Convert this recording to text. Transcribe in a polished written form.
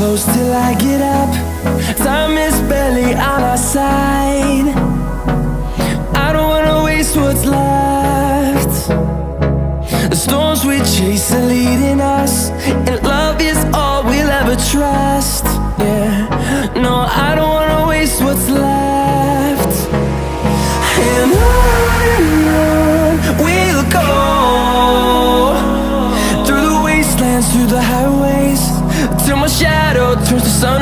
close till I get up. Time is barely on our side. I don't wanna waste what's left. The storms we chase are leading us, and love is all we'll ever trust. Yeah, no, I don't wanna waste what's left. And on we'll go, through the wastelands, through the highways, till my shadow turns to sun